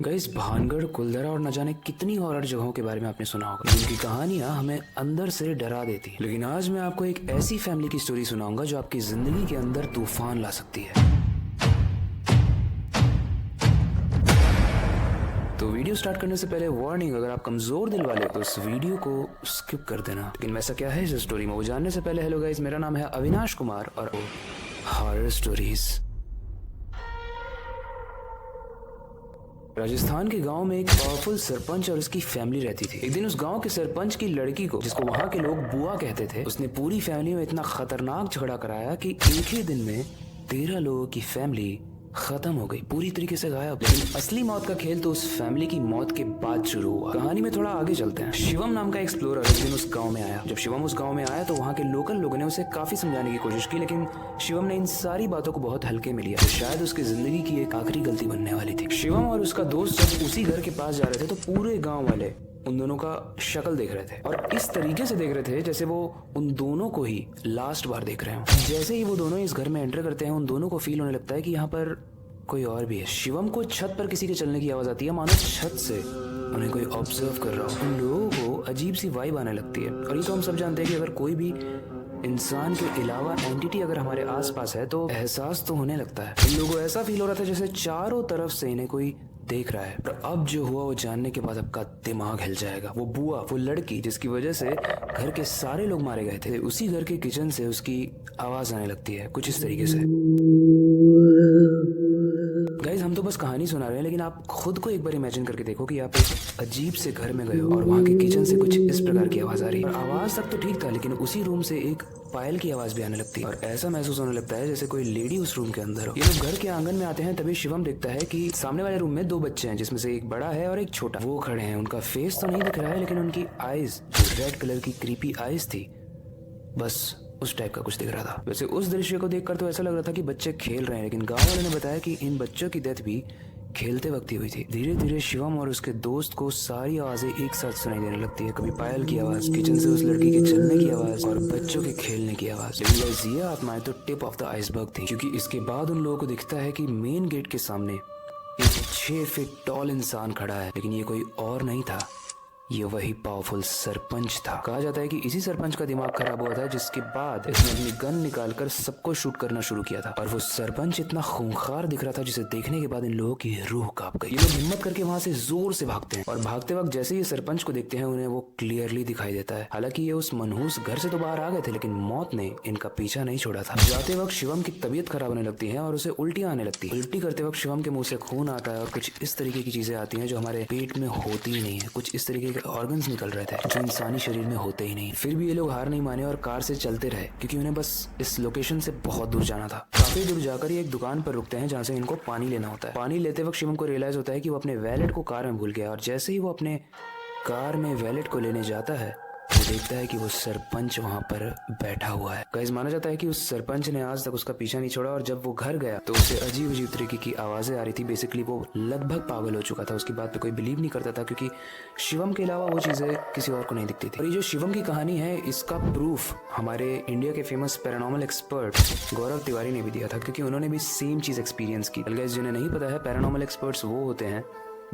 Guys, Bhangarh, Kuldhara और न जाने कितनी हॉरर जगहों के बारे में आपने सुना होगा, जिनकी कहानियां हमें अंदर से डरा देती हैं। लेकिन आज मैं आपको एक ऐसी फैमिली की स्टोरी सुनाऊंगा जो आपकी जिंदगी के अंदर तूफान ला सकती है। तो वीडियो स्टार्ट करने से पहले वार्निंग, अगर आप कमजोर दिल वाले तो इस वीडियो को स्किप कर देना। लेकिन वैसा क्या है इस स्टोरी में, वो जानने से पहले हेलो गाइस, मेरा नाम है अविनाश कुमार और हॉरर स्टोरीज। राजस्थान के गांव में एक पावरफुल सरपंच और उसकी फैमिली रहती थी। एक दिन उस गांव के सरपंच की लड़की को, जिसको वहां के लोग बुआ कहते थे, उसने पूरी फैमिली में इतना खतरनाक झगड़ा कराया कि एक ही दिन में 13 लोगों की फैमिली खत्म हो गई, पूरी तरीके से गायब। लेकिन असली मौत का खेल तो उस फैमिली की मौत के बाद शुरू हुआ। कहानी में थोड़ा आगे चलते हैं। शिवम नाम का एक्सप्लोरर एक दिन उस गांव में आया। जब शिवम उस गांव में आया तो वहां के लोकल लोगों ने उसे काफी समझाने की कोशिश की, लेकिन शिवम ने इन सारी बातों को बहुत हल्के में लिया। तो शायद उसकी जिंदगी की एक आखिरी गलती बनने वाली थी। शिवम और उसका दोस्त जब उसी घर के पास जा रहे थे तो पूरे गाँव वाले उन दोनों का शक्ल देख रहे थे और इस तरीके से देख रहे थे जैसे वो उन दोनों को ही लास्ट बार देख रहे हो। जैसे ही वो दोनों इस घर में एंटर करते हैं, उन दोनों को फील होने लगता है कि यहाँ पर कोई और भी है। शिवम को छत पर किसी के चलने की आवाज आती है, मानो छत से उन्हें कोई ऑब्जर्व कर रहा हो। उन लोगों को अजीब सी वाइब आने लगती है। और ये तो हम सब जानते हैं कि अगर कोई भी इंसान के अलावा एंटिटी अगर हमारे आसपास है तो एहसास तो होने लगता है। इन लोगों को ऐसा फील हो रहा था जैसे चारों तरफ से इन्हें कोई देख रहा है। पर अब जो हुआ वो जानने के बाद आपका दिमाग हिल जाएगा। वो बुआ, वो लड़की जिसकी वजह से घर के सारे लोग मारे गए थे, उसी घर के किचन से उसकी आवाज आने लगती है कुछ इस तरीके से। गाइज, हम तो बस कहानी सुना रहे हैं, लेकिन आप खुद को एक बार इमेजिन करके देखो कि आप एक अजीब से घर में गए हो और वहाँ के किचन से कुछ इस प्रकार की आवाज आ रही है। और आवाज तक तो ठीक था, लेकिन उसी रूम से एक पायल की आवाज भी आने लगती है और ऐसा महसूस होने लगता है जैसे कोई लेडी उस रूम के अंदर हो। ये लोग घर के आंगन में आते हैं, तभी शिवम देखता है कि सामने वाले रूम में 2 बच्चे हैं, जिसमें से एक बड़ा है और एक छोटा। वो खड़े हैं, उनका फेस तो नहीं दिख रहा है, लेकिन उनकी आईज, जो रेड कलर की क्रीपी आईज थी, बस उस टाइप का कुछ दिख रहा था। वैसे उस दृश्य को देखकर तो ऐसा लग रहा था कि बच्चे खेल रहे हैं, लेकिन गांव वालों ने बताया कि इन बच्चों की डेथ भी खेलते वक्त ही हुई थी। धीरे धीरे शिवम और उसके दोस्त को सारी आवाजें एक साथ सुनाई देने लगती है। कभी पायल की आवाज, किचन से उस लड़की के चलने की आवाज और बच्चों के खेलने की आवाज। लेकिन ये आत्माएं तो टिप ऑफ द आइसबर्ग थी, क्योंकि इसके बाद उन लोगों को दिखता है कि मेन गेट के सामने एक 6 फीट टॉल इंसान खड़ा है। लेकिन ये कोई और नहीं था, ये वही पावरफुल सरपंच था। कहा जाता है कि इसी सरपंच का दिमाग खराब हुआ था, जिसके बाद इसने अपनी गन निकालकर सबको शूट करना शुरू किया था। और वो सरपंच इतना खूंखार दिख रहा था जिसे देखने के बाद इन लोगों की रूह कांप गई। ये लोग हिम्मत करके वहां से जोर से भागते हैं और भागते वक्त जैसे ही सरपंच को देखते हैं, उन्हें वो क्लियरली दिखाई देता है। हालांकि ये उस मनहूस घर से तो बाहर आ गए थे, लेकिन मौत ने इनका पीछा नहीं छोड़ा था। जाते वक्त शिवम की तबीयत खराब होने लगती है और उसे उल्टियां आने लगती है। उल्टी करते वक्त शिवम के मुंह से खून आता है और कुछ इस तरीके की चीजें आती हैं जो हमारे पेट में होती ही नहीं है। कुछ इस तरीके के ऑर्गन्स निकल रहे थे जो इंसानी शरीर में होते ही नहीं। फिर भी ये लोग हार नहीं माने और कार से चलते रहे, क्योंकि उन्हें बस इस लोकेशन से बहुत दूर जाना था। काफी दूर जाकर ये एक दुकान पर रुकते हैं जहाँ से इनको पानी लेना होता है। पानी लेते वक्त शिवम को रियलाइज होता है कि वो अपने वैलेट को कार में भूल गया और जैसे ही वो अपने कार में वैलेट को लेने जाता है, वो देखता है कि वो सरपंच वहां पर बैठा हुआ है। गाइस, माना जाता है कि उस सरपंच ने आज तक उसका पीछा नहीं छोड़ा और जब वो घर गया तो उसे अजीब अजीब तरीके की आवाजें आ रही थी। बेसिकली वो लगभग पागल हो चुका था। उसकी बात पे कोई बिलीव नहीं करता था, क्योंकि शिवम के अलावा वो चीजें किसी और को नहीं दिखती थी। और ये जो शिवम की कहानी है, इसका प्रूफ हमारे इंडिया के फेमस पैरानॉर्मल एक्सपर्ट गौरव तिवारी ने भी दिया था, क्योंकि उन्होंने भी सेम चीज एक्सपीरियंस की। गाइस, जिन्हें नहीं पता है, पैरानॉर्मल एक्सपर्ट्स वो होते हैं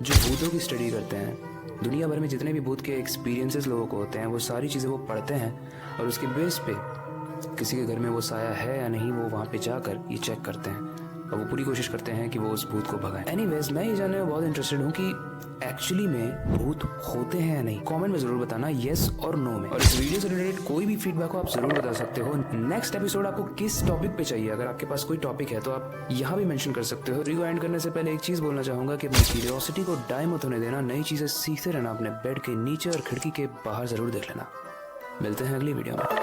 जो भूतों की स्टडी करते हैं। दुनिया भर में जितने भी भूत के एक्सपीरियंसेस लोगों को होते हैं, वो सारी चीज़ें वो पढ़ते हैं और उसके बेस पे किसी के घर में वो साया है या नहीं, वो वहाँ पे जाकर ये चेक करते हैं और वो पूरी कोशिश करते हैं कि वो उस भूत को भगाएं। एनीवेज, मैं ये जानने में बहुत इंटरेस्टेड हूँ कि एक्चुअली में भूत होते हैं या नहीं। कमेंट में जरूर बताना येस और नो में। और इस वीडियो से रिलेटेड कोई भी फीडबैक हो आप जरूर बता सकते हो। नेक्स्ट एपिसोड आपको किस टॉपिक पे चाहिए, अगर आपके पास कोई टॉपिक है तो आप यहाँ भी मेंशन कर सकते हो। वीडियो एंड करने से पहले एक चीज बोलना चाहूंगा कि अपनी क्यूरियोसिटी को डाई मत होने देना। नई चीजें सीखते रहना, अपने बेड के नीचे और खिड़की के बाहर जरूर देख लेना। मिलते हैं अगली वीडियो में।